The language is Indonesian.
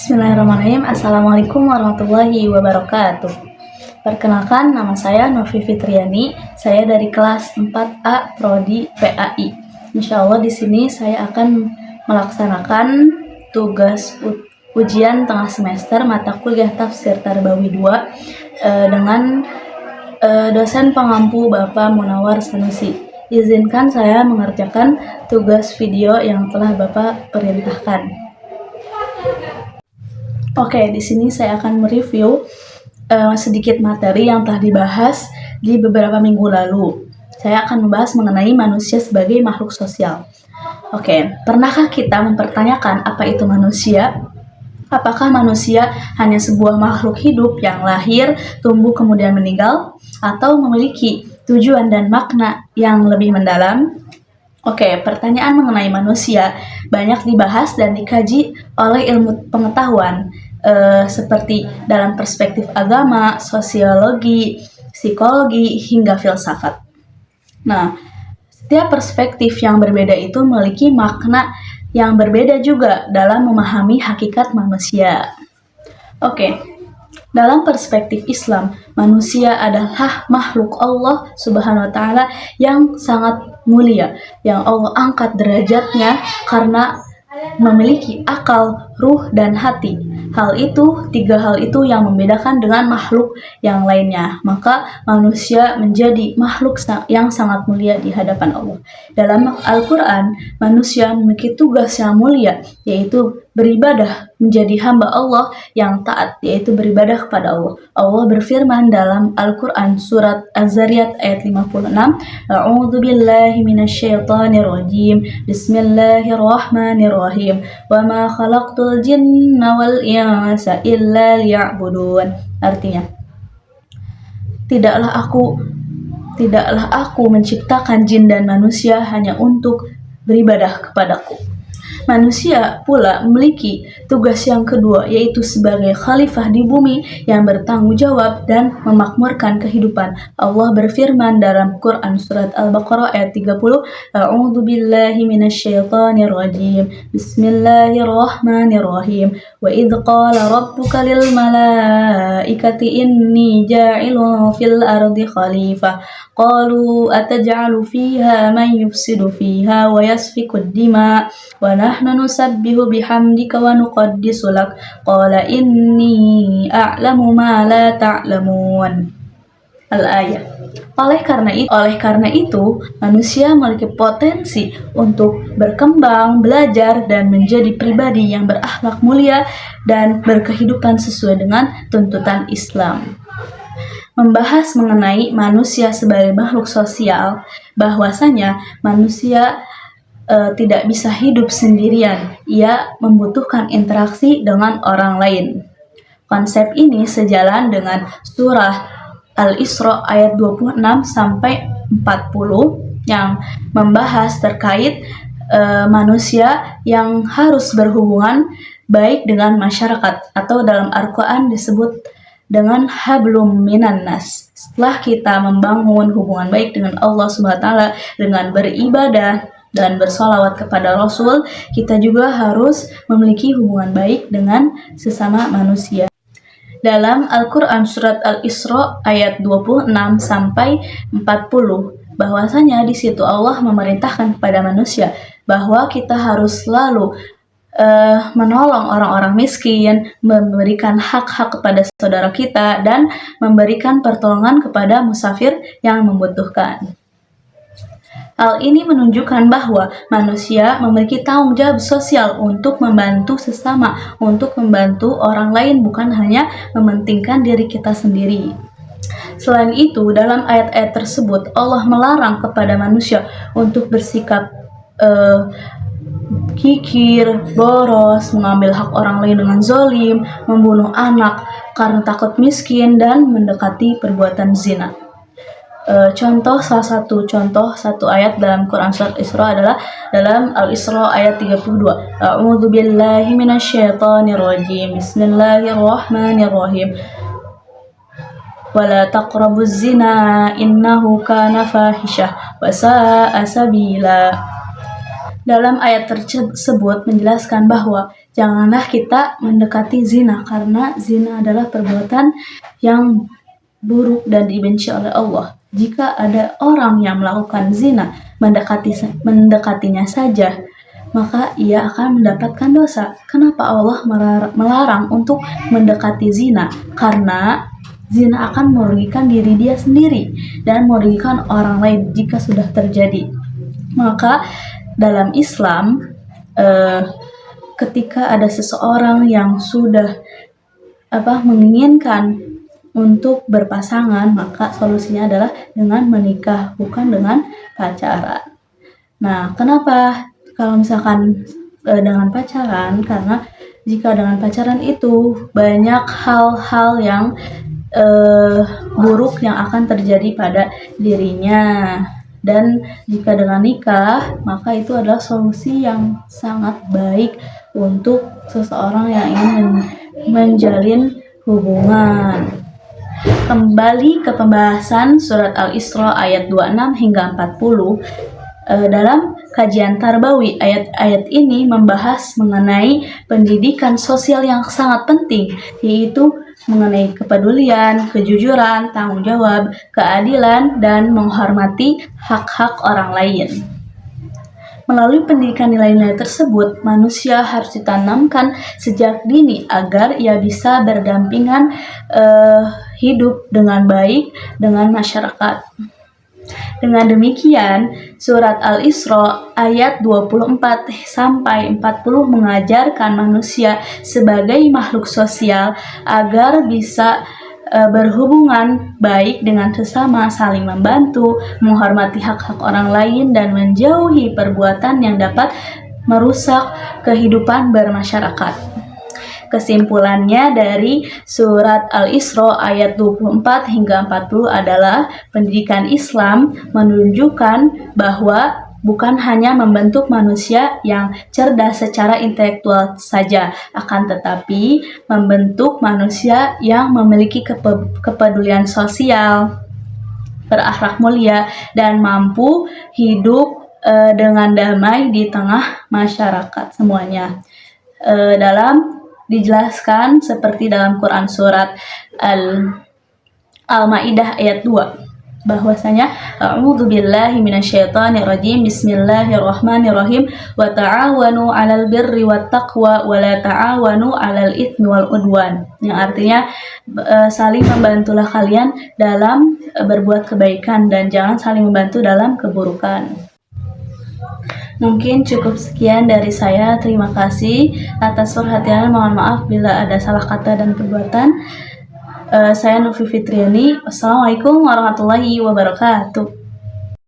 Bismillahirrahmanirrahim. Assalamualaikum warahmatullahi wabarakatuh. Perkenalkan, nama saya Novi Fitriani. Saya dari kelas 4A Prodi PAI. Insya Allah di sini saya akan melaksanakan tugas ujian tengah semester mata kuliah Tafsir Tarbawi 2 dengan dosen pengampu Bapak Munawar Sanusi. Izinkan saya mengerjakan tugas video yang telah Bapak perintahkan. Oke, di sini saya akan mereview sedikit materi yang telah dibahas di beberapa minggu lalu. Saya akan membahas mengenai manusia sebagai makhluk sosial. Oke, pernahkah kita mempertanyakan apa itu manusia? Apakah manusia hanya sebuah makhluk hidup yang lahir, tumbuh, kemudian meninggal? Atau memiliki tujuan dan makna yang lebih mendalam? Oke, pertanyaan mengenai manusia banyak dibahas dan dikaji oleh ilmu pengetahuan seperti dalam perspektif agama, sosiologi, psikologi, hingga filsafat. Nah, setiap perspektif yang berbeda itu memiliki makna yang berbeda juga dalam memahami hakikat manusia. Oke, dalam perspektif Islam, manusia adalah makhluk Allah Subhanahu wa Ta'ala yang sangat mulia, yang Allah angkat derajatnya karena memiliki akal, ruh, dan hati. Tiga hal itu yang membedakan dengan makhluk yang lainnya. Maka manusia menjadi makhluk yang sangat mulia di hadapan Allah. Dalam Al-Quran, manusia memiliki tugas yang mulia, yaitu beribadah, menjadi hamba Allah yang taat, yaitu beribadah kepada Allah. Allah berfirman dalam Al-Quran surat Az-Zariyat ayat 56, A'udzu billahi minasyaitonir rajim. Bismillahirrahmanirrahim. Wa ma khalaqtul jinna wal insa illa liya'budun. Artinya, Tidaklah aku menciptakan jin dan manusia hanya untuk beribadah kepadaku. Manusia pula memiliki tugas yang kedua, yaitu sebagai khalifah di bumi yang bertanggung jawab dan memakmurkan kehidupan. Allah berfirman dalam Quran surat Al-Baqarah ayat 30, A'udzu billahi minasyaitonir rajim. Bismillahirrahmanirrahim. Wa idz qala rabbuka lil malaikati inni ja'ilun fil ardi khalifah. Qalu ataj'alu fiha man yufsidu fiha wa yasfiku ad-dima wa nahnu nusabbihu bihamdika wa nuqaddisu lak. Qala inni a'lamu ma la ta'lamun. Al-ayat. Oleh karena itu, manusia memiliki potensi untuk berkembang, belajar, dan menjadi pribadi yang berakhlak mulia dan berkehidupan sesuai dengan tuntutan Islam. Membahas mengenai manusia sebagai makhluk sosial, bahwasanya manusia tidak bisa hidup sendirian. Ia membutuhkan interaksi dengan orang lain. Konsep ini sejalan dengan surah Al-Isra ayat 26 sampai 40 yang membahas terkait manusia yang harus berhubungan baik dengan masyarakat, atau dalam Al-Quran disebut dengan hablum minan nas. Setelah kita membangun hubungan baik dengan Allah Subhanahu wa Ta'ala dengan beribadah dan bersolawat kepada Rasul, kita juga harus memiliki hubungan baik dengan sesama manusia. Dalam Al-Quran surat Al-Isra ayat 26 sampai 40, bahwasanya di situ Allah memerintahkan kepada manusia bahwa kita harus selalu menolong orang-orang miskin, memberikan hak-hak kepada saudara kita, dan memberikan pertolongan kepada musafir yang membutuhkan. Hal ini menunjukkan bahwa manusia memiliki tanggung jawab sosial untuk membantu sesama, untuk membantu orang lain, bukan hanya mementingkan diri kita sendiri. Selain itu, dalam ayat-ayat tersebut Allah melarang kepada manusia untuk bersikap kikir, boros, mengambil hak orang lain dengan zalim, membunuh anak karena takut miskin, dan mendekati perbuatan zina. Salah satu ayat dalam Quran surat Isra adalah dalam Al-Isra ayat 32. A'udzu billahi minasyaitonir rajim. Bismillahirrahmanirrahim. Wala taqrabuz zina innahu kana fahisyah wa sa'a sabila. Dalam ayat tersebut menjelaskan bahwa janganlah kita mendekati zina, karena zina adalah perbuatan yang buruk dan dibenci oleh Allah. Jika ada orang yang melakukan zina, mendekatinya saja, maka ia akan mendapatkan dosa. Kenapa Allah melarang untuk mendekati zina? Karena zina akan merugikan diri dia sendiri dan merugikan orang lain jika sudah terjadi. Maka dalam Islam, ketika ada seseorang yang sudah menginginkan untuk berpasangan, maka solusinya adalah dengan menikah, bukan dengan pacaran. Nah, kenapa kalau misalkan dengan pacaran? Karena jika dengan pacaran itu banyak hal-hal yang buruk yang akan terjadi pada dirinya. Dan jika dengan nikah, maka itu adalah solusi yang sangat baik untuk seseorang yang ingin menjalin hubungan. Kembali ke pembahasan surat Al-Isra ayat 26 hingga 40. Dalam kajian Tarbawi, ayat-ayat ini membahas mengenai pendidikan sosial yang sangat penting, yaitu mengenai kepedulian, kejujuran, tanggung jawab, keadilan, dan menghormati hak-hak orang lain. Melalui pendidikan nilai-nilai tersebut, manusia harus ditanamkan sejak dini agar ia bisa berdampingan hidup dengan baik dengan masyarakat. Dengan demikian, surat Al-Isra ayat 24 sampai 40 mengajarkan manusia sebagai makhluk sosial agar bisa berhubungan baik dengan sesama, saling membantu, menghormati hak-hak orang lain, dan menjauhi perbuatan yang dapat merusak kehidupan bermasyarakat. Kesimpulannya dari surat Al-Isra ayat 24 hingga 40 adalah pendidikan Islam menunjukkan bahwa bukan hanya membentuk manusia yang cerdas secara intelektual saja, akan tetapi membentuk manusia yang memiliki kepedulian sosial, berakhlak mulia, dan mampu hidup dengan damai di tengah masyarakat semuanya. Dalam dijelaskan seperti dalam Quran surat Al-Maidah ayat 2, bahwasanya a'udzubillahi minasyaitonirrajim, bismillahirrahmanirrahim, wa ta'awanu 'alal birri wat taqwa wa la ta'awanu 'alal itsmi wal udwan, yang artinya saling membantulah kalian dalam berbuat kebaikan dan jangan saling membantu dalam keburukan. Mungkin cukup sekian dari saya. Terima kasih atas perhatiannya. Mohon maaf bila ada salah kata dan perbuatan. Saya Novi Fitriani. Wassalamualaikum warahmatullahi wabarakatuh.